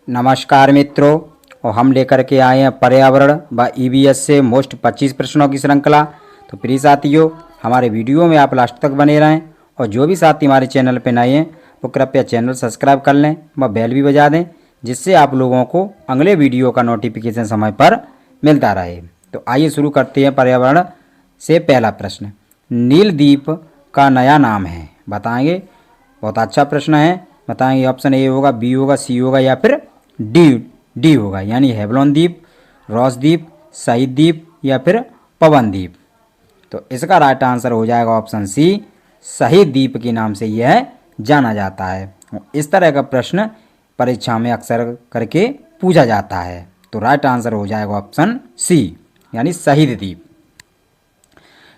नमस्कार मित्रों, और हम लेकर के आए हैं पर्यावरण व ईवीएस से मोस्ट 25 प्रश्नों की श्रृंखला। तो प्लीज़ साथियों, हमारे वीडियो में आप लास्ट तक बने रहें, और जो भी साथी हमारे चैनल पर नए हैं वो कृपया चैनल सब्सक्राइब कर लें व बेल भी बजा दें, जिससे आप लोगों को अगले वीडियो का नोटिफिकेशन समय पर मिलता रहे। तो आइए शुरू करते हैं पर्यावरण से। पहला प्रश्न, नीलद्वीप का नया नाम है, बताएंगे। बहुत अच्छा प्रश्न है, बताएंगे। ऑप्शन ए होगा, बी होगा, सी होगा या फिर डी होगा, यानी हेवलॉन द्वीप, रॉस द्वीप, शहीद द्वीप या फिर पवन द्वीप। तो इसका राइट आंसर हो जाएगा ऑप्शन सी, शहीद द्वीप के नाम से यह जाना जाता है। इस तरह का प्रश्न परीक्षा में अक्सर करके पूछा जाता है। तो राइट आंसर हो जाएगा ऑप्शन सी, यानी शहीद द्वीप।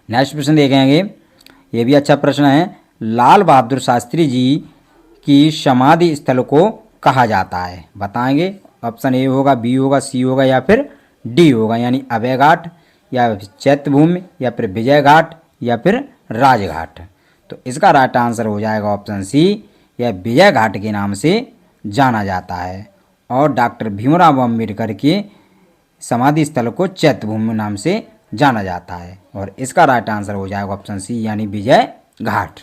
नेक्स्ट प्रश्न देखेंगे, ये भी अच्छा प्रश्न है। लाल बहादुर शास्त्री जी की समाधि स्थल को कहा जाता है, बताएंगे। ऑप्शन ए होगा, बी होगा, सी होगा या फिर डी होगा, यानी अभय घाट या चैत्यभूमि या फिर विजय घाट या फिर राजघाट। तो इसका राइट आंसर हो जाएगा ऑप्शन सी, यह विजय घाट के नाम से जाना जाता है। और डॉक्टर भीमराव अम्बेडकर के समाधि स्थल को चैत्यभूमि नाम से जाना जाता है। और इसका राइट आंसर हो जाएगा ऑप्शन सी, यानी विजय घाट।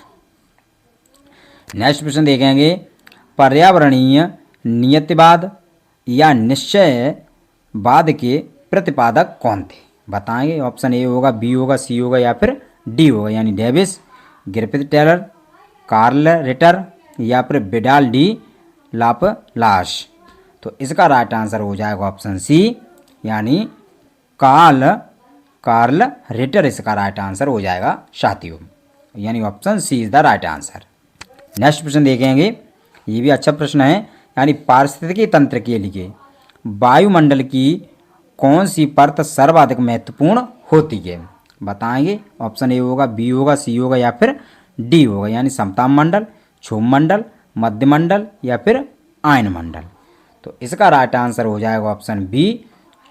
नेक्स्ट प्रश्न देखेंगे, पर्यावरणीय नियतिवाद या निश्चयवाद के प्रतिपादक कौन थे, बताएंगे। ऑप्शन ए होगा, बी होगा, सी होगा या फिर डी होगा, यानी Davis, Griffith Taylor, Carl Ritter या फिर विडाल डी लाप्लास। तो इसका राइट आंसर हो जाएगा ऑप्शन सी, यानी कार्ल रिटर इसका राइट आंसर हो जाएगा साथियों, यानी option C is the right answer. Next प्रश्न देखेंगे, ये भी अच्छा प्रश्न है। यानी पारिस्थितिकी तंत्र के लिए वायुमंडल की कौन सी परत सर्वाधिक महत्वपूर्ण होती है, बताएंगे। ऑप्शन ए होगा, बी होगा, सी होगा या फिर डी होगा, यानी समताप मंडल, क्षोभ मंडल, मध्यमंडल या फिर आयन मंडल। तो इसका राइट आंसर हो जाएगा ऑप्शन बी,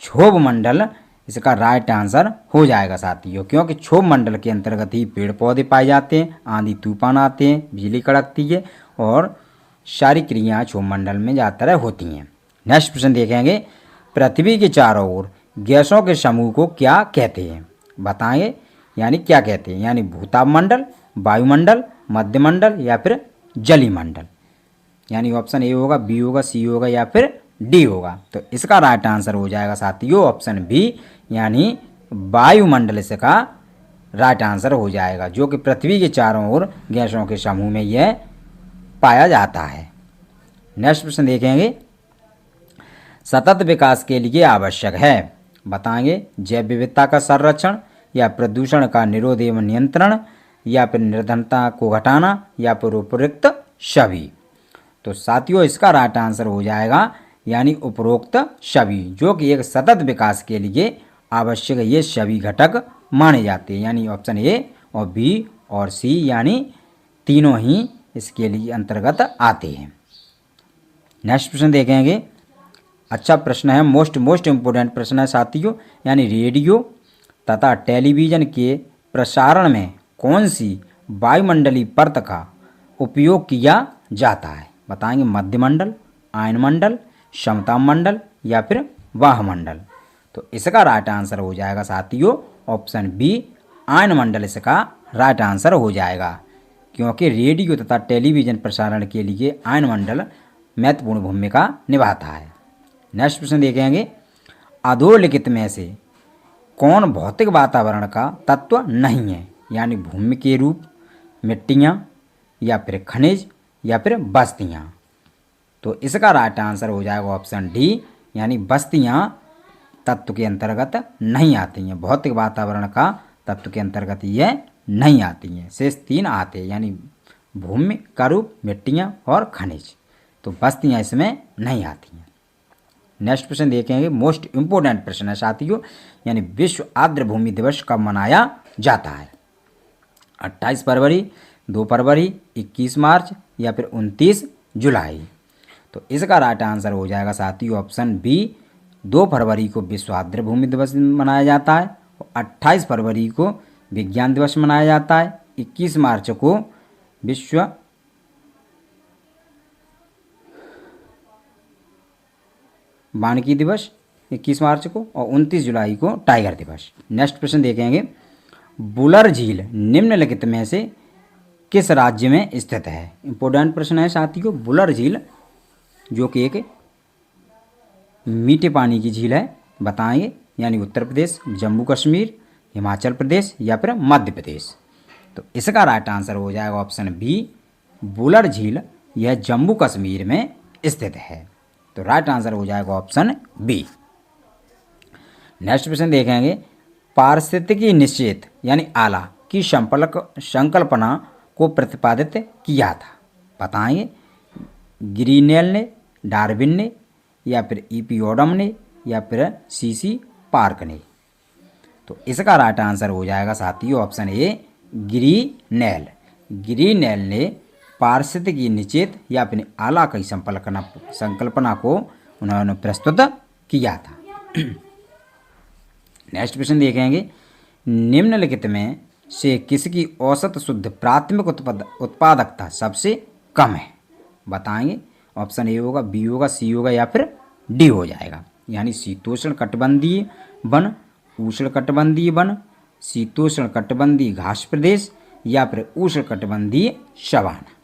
क्षोभ मंडल इसका राइट आंसर हो जाएगा साथियों, क्योंकि क्षोभ मंडल के अंतर्गत ही पेड़ पौधे पाए जाते हैं, आंधी तूफान आते हैं, बिजली कड़कती है और सारी क्रियाएं क्षोभ मंडल में ज़्यादातर होती हैं। नेक्स्ट प्रश्न देखेंगे, पृथ्वी के चारों ओर गैसों के समूह को क्या कहते हैं, बताएंगे। यानी क्या कहते हैं, यानी भूताप मंडल, वायुमंडल, मध्यमंडल या फिर जली मंडल, यानी ऑप्शन ए होगा, बी होगा, सी होगा या फिर डी होगा। तो इसका राइट आंसर हो जाएगा साथियों ऑप्शन बी, यानी वायुमंडल इसका राइट आंसर हो जाएगा, जो कि पृथ्वी के चारों ओर गैसों के समूह में यह पाया जाता है। नेक्स्ट प्रश्न देखेंगे, सतत विकास के लिए आवश्यक है, बताएंगे। जैव विविधता का संरक्षण या प्रदूषण का निरोध एवं नियंत्रण या फिर निर्धनता को घटाना या फिर उपरोक्त सभी। तो साथियों इसका राइट आंसर हो जाएगा, यानी उपरोक्त सभी, जो कि एक सतत विकास के लिए आवश्यक ये सभी घटक माने जाते हैं, यानी ऑप्शन ए और बी और सी, यानी तीनों ही इसके लिए अंतर्गत आते हैं। नेक्स्ट प्रश्न देखेंगे, अच्छा प्रश्न है, मोस्ट इम्पोर्टेंट प्रश्न है साथियों। यानी रेडियो तथा टेलीविज़न के प्रसारण में कौन सी वायुमंडलीय परत का उपयोग किया जाता है, बताएंगे। मध्यमंडल, आयन मंडल, समताप मंडल या फिर वायुमंडल। तो इसका राइट आंसर हो जाएगा साथियों ऑप्शन बी, आयन मंडल इसका राइट आंसर हो जाएगा, क्योंकि रेडियो तथा टेलीविज़न प्रसारण के लिए आयन मंडल महत्वपूर्ण भूमिका निभाता है। नेक्स्ट प्रश्न देखेंगे, अधोलिखित में से कौन भौतिक वातावरण का तत्व नहीं है, यानी भूमि के रूप, मिट्टियाँ या फिर खनिज या फिर बस्तियाँ। तो इसका राइट आंसर हो जाएगा ऑप्शन डी, यानी बस्तियाँ तत्व के अंतर्गत नहीं आती हैं, भौतिक वातावरण का तत्व के अंतर्गत ये नहीं आती हैं। शेष तीन आते हैं, यानी भूमि का रूप, मिट्टियाँ और खनिज। तो बस्तियाँ इसमें नहीं आती हैं। नेक्स्ट प्रश्न देखेंगे, मोस्ट इम्पोर्टेंट प्रश्न है साथियों। यानी विश्व आर्द्र भूमि दिवस कब मनाया जाता है, 28 फरवरी, 2 फरवरी, 21 मार्च या फिर 29 जुलाई। तो इसका राइट आंसर हो जाएगा साथियों ऑप्शन बी, 2 फरवरी को विश्व आर्द्र भूमि दिवस मनाया जाता है, 28 फरवरी को विज्ञान दिवस मनाया जाता है, 21 मार्च को विश्व वानिकी दिवस 21 मार्च को, और 29 जुलाई को टाइगर दिवस। नेक्स्ट प्रश्न देखेंगे, बुलर झील निम्नलिखित में से किस राज्य में स्थित है। इंपॉर्टेंट प्रश्न है साथियों। बुलर झील जो कि एक मीठे पानी की झील है, बताएंगे, यानी उत्तर प्रदेश, जम्मू कश्मीर, हिमाचल प्रदेश या फिर मध्य प्रदेश। तो इसका राइट आंसर हो जाएगा ऑप्शन बी, बुलर झील, यह जम्मू कश्मीर में स्थित है। तो राइट आंसर हो जाएगा ऑप्शन बी। नेक्स्ट प्रश्न देखेंगे, पारिस्थितिकी निषेध यानी आला की संकल्पना को प्रतिपादित किया था, बताएंगे, ग्रीनेल ने, डार्विन ने या फिर ईपी ओडम ने या फिर सीसी पार्क ने। तो इसका राइट आंसर हो जाएगा साथियों ऑप्शन ए, ग्रीनेल। ग्रीनेल ने पारिस्थितिकी निषेध या अपनी आला की संकल्पना को उन्होंने प्रस्तुत किया था। नेक्स्ट प्रश्न देखेंगे, निम्नलिखित में से किसकी औसत शुद्ध प्राथमिक उत्पादकता सबसे कम है, बताएंगे। ऑप्शन ए होगा, बी होगा, सी होगा या फिर डी हो जाएगा, यानी शीतोष्ण कटिबंधीय वन, उष्ण कटिबंधीय वन, शीतोष्ण कटिबंधीय घास प्रदेश या फिर उष्ण कटिबंधीय सवाना।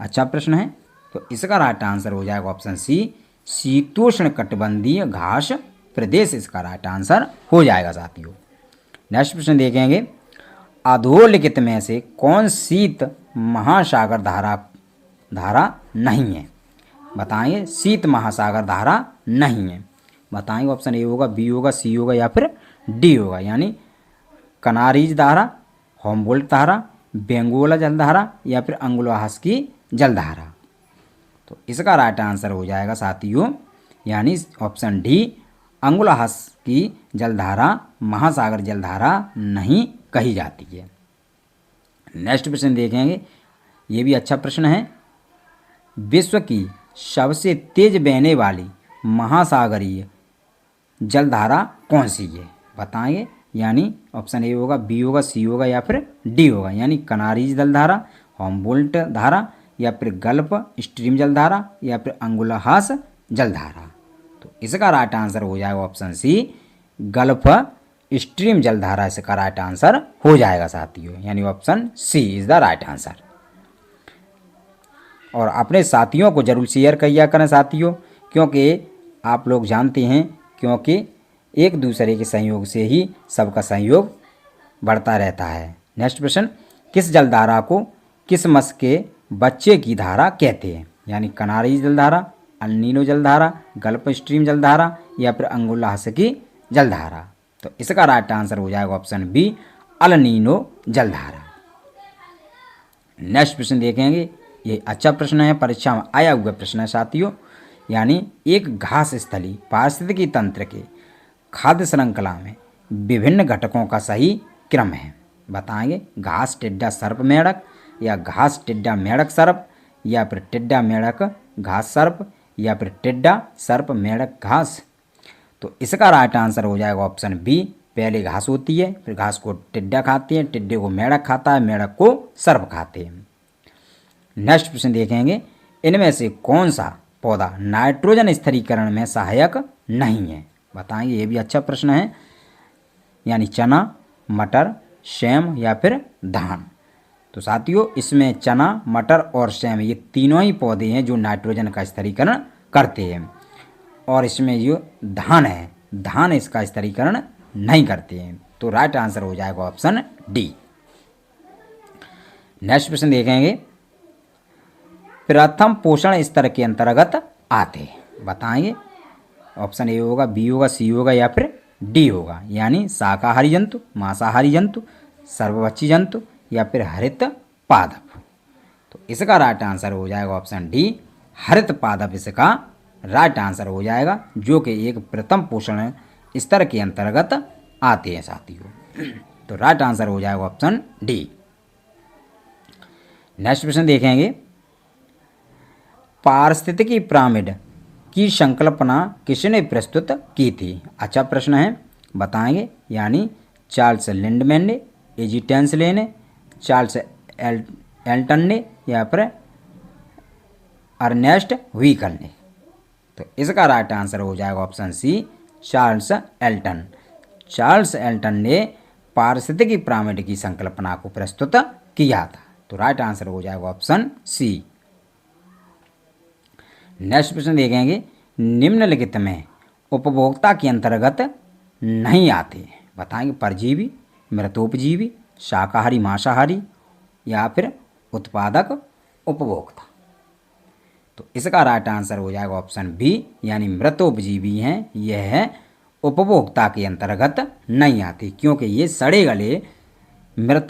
अच्छा प्रश्न है। तो इसका राइट आंसर हो जाएगा ऑप्शन सी, शीतोष्ण कटिबंधीय घास प्रदेश इसका राइट आंसर हो जाएगा साथियों। नेक्स्ट प्रश्न देखेंगे, अधोलिखित में से कौन शीत महासागर धारा नहीं है, बताएंगे। शीत महासागर धारा नहीं है, बताएंगे। ऑप्शन ए होगा, बी होगा, सी होगा या फिर डी होगा, यानी कनारीज धारा, होमबोल्ट धारा, बेंगोला जलधारा या फिर अंगुलहास की जलधारा। तो इसका राइट आंसर हो जाएगा साथियों, यानी ऑप्शन डी, अंगुलहास की जलधारा महासागर जलधारा नहीं कही जाती है। नेक्स्ट प्रश्न देखेंगे, ये भी अच्छा प्रश्न है, विश्व की सबसे तेज बहने वाली महासागरीय जलधारा कौन सी है, बताएंगे, यानी ऑप्शन ए होगा, बी होगा, सी होगा या फिर डी होगा, यानी कनारीज जलधारा, होमबोल्ट धारा या फिर गल्फ स्ट्रीम जलधारा या फिर अंगुलहास जलधारा। तो इसका राइट आंसर हो जाएगा ऑप्शन सी, गल्फ स्ट्रीम जलधारा इसका राइट आंसर हो जाएगा साथियों, यानी option C is the right answer. और अपने साथियों को जरूर शेयर किया करें साथियों, क्योंकि आप लोग जानते हैं, क्योंकि एक दूसरे के सहयोग से ही सबका सहयोग बढ़ता रहता है। नेक्स्ट प्रश्न, किस जलधारा को किसमस के बच्चे की धारा कहते हैं, यानी कनारी जलधारा, अल्नीनो जलधारा, गल्फ स्ट्रीम जलधारा या फिर अंगुलहास की जलधारा। तो इसका राइट आंसर हो जाएगा ऑप्शन बी, अल्नीनो जलधारा। नेक्स्ट प्रश्न देखेंगे, ये अच्छा प्रश्न है, परीक्षा में आया हुआ प्रश्न है साथियों, यानी एक घास स्थली पारिस्थितिकी तंत्र के खाद्य श्रृंखला में विभिन्न घटकों का सही क्रम है, बताएंगे। घास टिड्डा सर्प मेढक या घास टिड्डा मेढक सर्प या फिर टिड्डा मेढक घास सर्प या फिर टिड्डा सर्प मेढक घास। तो इसका राइट आंसर हो जाएगा ऑप्शन बी, पहले घास होती है, फिर घास को टिड्डा खाते हैं, टिड्डे को मेढक खाता है, मेढक को सर्प खाते हैं। नेक्स्ट प्रश्न देखेंगे, इनमें से कौन सा पौधा नाइट्रोजन स्थिरीकरण में सहायक नहीं है, बताएंगे। ये भी अच्छा प्रश्न है, यानी चना, मटर, सेम या फिर धान। तो साथियों, इसमें चना, मटर और सेम ये तीनों ही पौधे हैं जो नाइट्रोजन का स्थिरीकरण करते हैं, और इसमें जो धान है, धान इसका स्थिरीकरण नहीं करते हैं। तो राइट आंसर हो जाएगा ऑप्शन डी। नेक्स्ट प्रश्न देखेंगे, प्रथम पोषण स्तर के अंतर्गत आते हैं, बताएंगे। ऑप्शन ए होगा, बी होगा, सी होगा या फिर डी होगा, यानी शाकाहारी जंतु, मांसाहारी जंतु, सर्वभक्षी जंतु या फिर हरित पादप। तो इसका राइट आंसर हो जाएगा ऑप्शन डी, हरित पादप इसका राइट आंसर हो जाएगा, जो कि एक प्रथम पोषण स्तर के अंतर्गत आते हैं साथियों। तो राइट आंसर हो जाएगा ऑप्शन डी। नेक्स्ट प्रश्न देखेंगे, पारिस्थितिकी पिरामिड की संकल्पना किसने प्रस्तुत की थी, अच्छा प्रश्न है, बताएंगे। यानी चार्ल्स लिंडमैन ने, एजी टेंसले ने, चार्ल्स एल्टन ने या फिर अर्नेस्ट व्हीकल ने। तो तो इसका राइट आंसर हो जाएगा option C, Charles Elton. Charles Elton ने पारिस्थितिकी पिरामिड की संकल्पना को प्रस्तुत किया था। तो राइट आंसर हो जाएगा ऑप्शन सी। नेक्स्ट प्रश्न देखेंगे, निम्नलिखित में उपभोक्ता के अंतर्गत नहीं आते, बताएंगे परजीवी, मृतोपजीवी, शाकाहारी मांसाहारी या फिर उत्पादक उपभोक्ता। तो इसका राइट आंसर हो जाएगा ऑप्शन बी, यानी मृतोपजीवी हैं, यह उपभोक्ता के अंतर्गत नहीं आती, क्योंकि ये सड़े गले मृत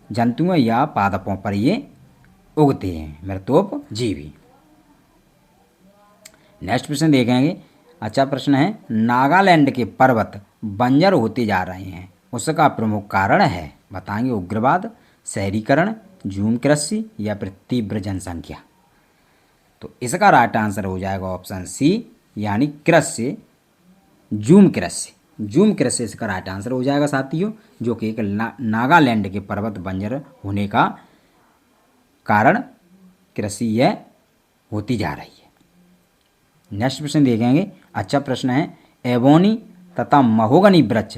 जंतुओं या पादपों पर ये उगते हैं, मृतोपजीवी। नेक्स्ट प्रश्न देखेंगे, अच्छा प्रश्न है, नागालैंड के पर्वत बंजर होते जा रहे हैं, उसका प्रमुख कारण है, बताएंगे उग्रवाद, शहरीकरण, झूम कृषि या फिर तीव्र जनसंख्या। तो इसका राइट आंसर हो जाएगा ऑप्शन सी, यानी कृषि, झूम कृषि। झूम कृषि इसका राइट आंसर हो जाएगा साथियों, जो कि एक नागालैंड के पर्वत बंजर होने का कारण कृषि यह होती जा रही है। नेक्स्ट प्रश्न देखेंगे, अच्छा प्रश्न है, एबोनी तथा महोगनी वृक्ष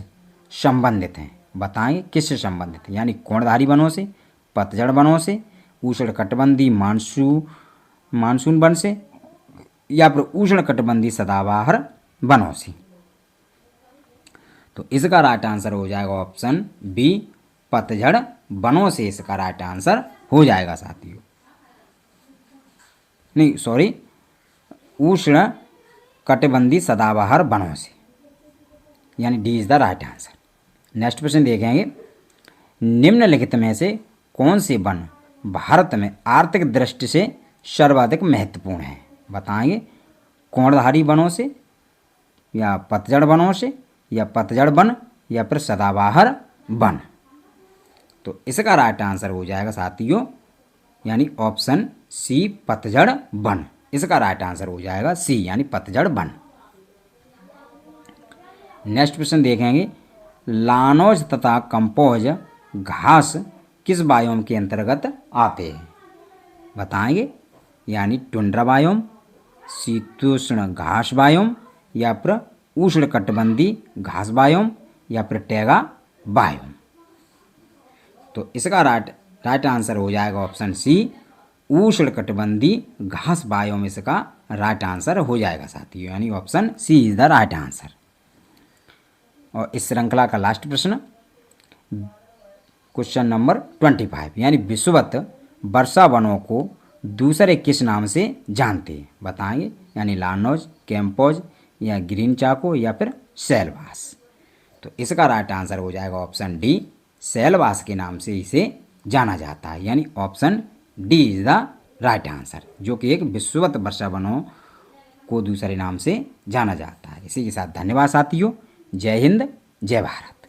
संबंधित हैं, बताएंगे किससे संबंधित है, यानी कोणधारी वनों से, पतझड़ वनों से, उष्णकटिबंधीय मानसून वन से या फिर उष्णकटिबंधीय सदाबहार वनों से। तो इसका राइट आंसर हो जाएगा ऑप्शन बी, पतझड़ वनों से इसका राइट आंसर हो जाएगा साथियों, नहीं सॉरी, उष्ण कटिबंधीय सदाबहार वनों से, यानी D is the right answer. Next प्रश्न देखेंगे, निम्नलिखित में से कौन से वन भारत में आर्थिक दृष्टि से सर्वाधिक महत्वपूर्ण है, बताएंगे कोणधारी वनों से या पतझड़ वनों से या पतझड़ वन या फिर सदाबहार वन। तो इसका राइट आंसर हो जाएगा साथियों, यानी ऑप्शन सी, पतझड़ वन। इसका राइट आंसर हो जाएगा सी, यानी पतझड़ वन। नेक्स्ट प्रश्न देखेंगे, लानोज तथा कंपोज घास किस बायोम के अंतर्गत आते हैं, बताएंगे, यानी टुंड्रा बायोम, शीतोष्ण घास बायोम या फिर उष्णकटिबंधीय घास बायोम या फिर टैगा बायोम। तो इसका राइट आंसर हो जाएगा ऑप्शन सी, उष्णकटिबंधीय घास बायोम इसका राइट आंसर हो जाएगा साथियों, यानी option C is the right answer. और इस श्रृंखला का लास्ट प्रश्न, क्वेश्चन नंबर 25, यानी विषुवत वर्षा वनों को दूसरे किस नाम से जानते हैं, बताएंगे, यानी लानोज, कैंपोज या ग्रीन चाको या फिर शैलवास। तो इसका राइट आंसर हो जाएगा ऑप्शन डी, शैलवास के नाम से इसे जाना जाता है, यानी option D is the right answer, जो कि एक विषुवत वर्षा वनों को दूसरे नाम से जाना जाता है। इसी के साथ धन्यवाद साथियों, जय हिंद, जय भारत।